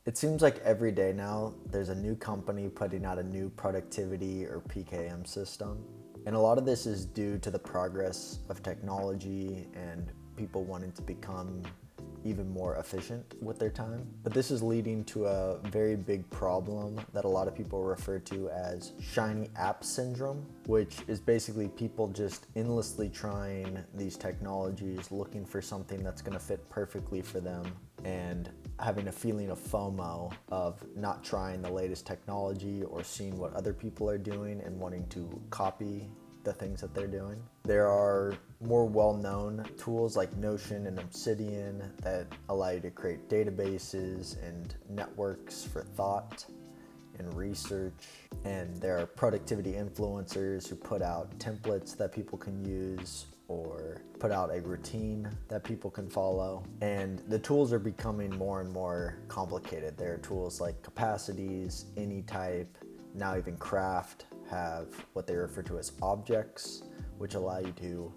It seems like every day now there's a new company putting out a new productivity or PKM system. And a lot of this is due to the progress of technology and people wanting to become even more efficient with their time. But this is leading to a very big problem that a lot of people refer to as shiny app syndrome, which is basically people just endlessly trying these technologies, looking for something that's going to fit perfectly for them, and having a feeling of FOMO of not trying the latest technology or seeing what other people are doing and wanting to copy the things that they're doing. There are more well-known tools like Notion and Obsidian that allow you to create databases and networks for thought and research. And there are productivity influencers who put out templates that people can use or put out a routine that people can follow. And the tools are becoming more and more complicated. There are tools like Capacities, Anytype, now even Craft have what they refer to as objects, which allow you to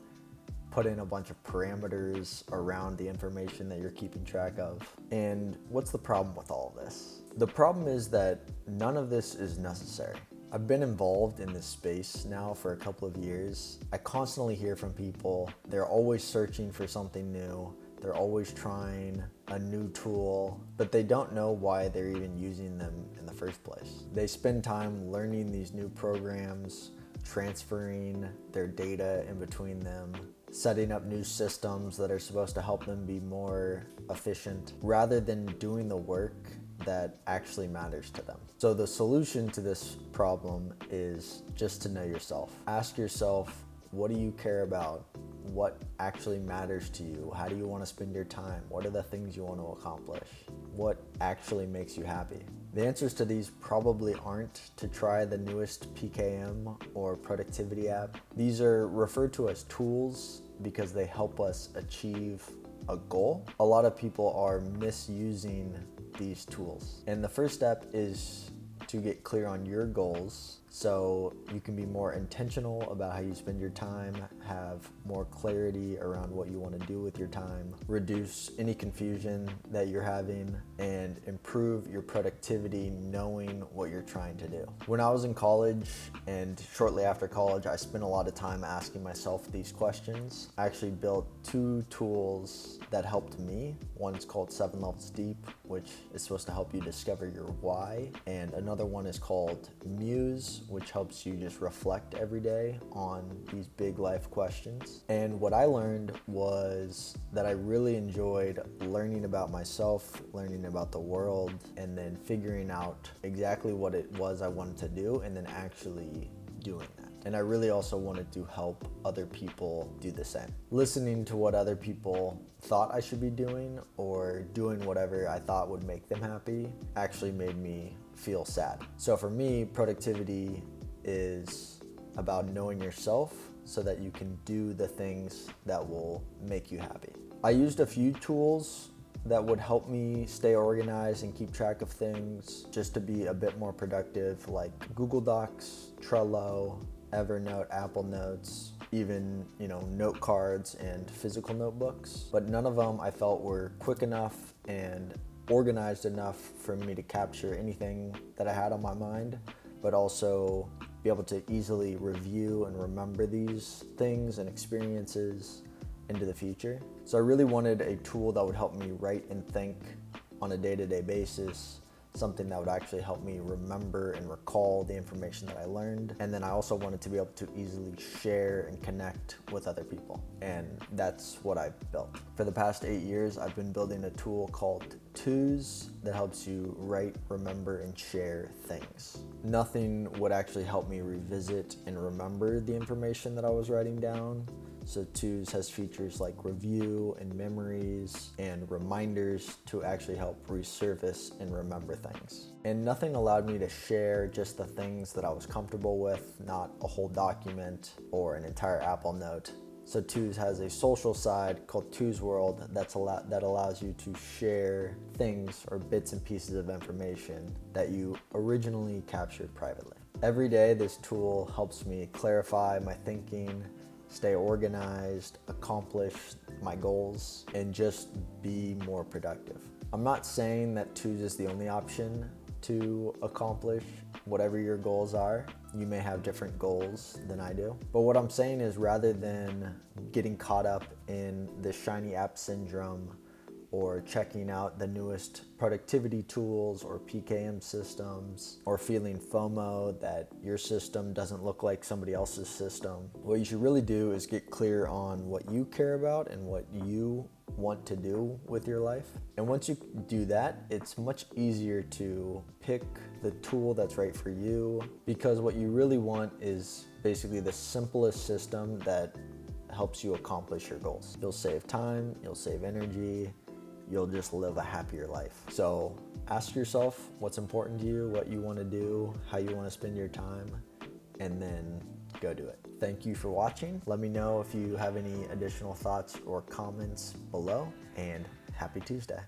put in a bunch of parameters around the information that you're keeping track of. And what's the problem with all of this? The problem is that none of this is necessary. I've been involved in this space now for a couple of years. I constantly hear from people, they're always searching for something new. They're always trying a new tool, but they don't know why they're even using them in the first place. They spend time learning these new programs, transferring their data in between them, setting up new systems that are supposed to help them be more efficient, rather than doing the work that actually matters to them. So the solution to this problem is just to know yourself. Ask yourself, what do you care about? What actually matters to you? How do you want to spend your time? What are the things you want to accomplish? What actually makes you happy? The answers to these probably aren't to try the newest PKM or productivity app. These are referred to as tools because they help us achieve a goal. A lot of people are misusing these tools. And the first step is to get clear on your goals so you can be more intentional about how you spend your time, have more clarity around what you want to do with your time, reduce any confusion that you're having, and improve your productivity knowing what you're trying to do. When I was in college and shortly after college, I spent a lot of time asking myself these questions. I actually built 2 tools that helped me. One's called 7 Levels Deep, which is supposed to help you discover your why, and another one is called Muse, which helps you just reflect every day on these big life questions. And what I learned was that I really enjoyed learning about myself, learning about the world, and then figuring out exactly what it was I wanted to do and then actually doing that. And I really also wanted to help other people do the same. Listening to what other people thought I should be doing or doing whatever I thought would make them happy actually made me feel sad. So for me, productivity is about knowing yourself so that you can do the things that will make you happy. I used a few tools that would help me stay organized and keep track of things just to be a bit more productive, like Google Docs, Trello, Evernote, Apple Notes, even, note cards and physical notebooks. But none of them I felt were quick enough and organized enough for me to capture anything that I had on my mind, but also be able to easily review and remember these things and experiences into the future. So I really wanted a tool that would help me write and think on a day-to-day basis, something that would actually help me remember and recall the information that I learned. And then I also wanted to be able to easily share and connect with other people. And that's what I built. For the past 8 years, I've been building a tool called Twos that helps you write, remember, and share things. Nothing would actually help me revisit and remember the information that I was writing down. So Twos has features like review and memories and reminders to actually help resurface and remember things. And nothing allowed me to share just the things that I was comfortable with, not a whole document or an entire Apple Note. So Twos has a social side called Twos World that allows you to share things or bits and pieces of information that you originally captured privately. Every day, this tool helps me clarify my thinking, stay organized, accomplish my goals, and just be more productive. I'm not saying that 2s is the only option to accomplish whatever your goals are. You may have different goals than I do. But what I'm saying is, rather than getting caught up in the shiny app syndrome or checking out the newest productivity tools or PKM systems, or feeling FOMO that your system doesn't look like somebody else's system, what you should really do is get clear on what you care about and what you want to do with your life. And once you do that, it's much easier to pick the tool that's right for you, because what you really want is basically the simplest system that helps you accomplish your goals. You'll save time, you'll save energy, you'll just live a happier life. So ask yourself what's important to you, what you want to do, how you want to spend your time, and then go do it. Thank you for watching. Let me know if you have any additional thoughts or comments below, and happy Tuesday.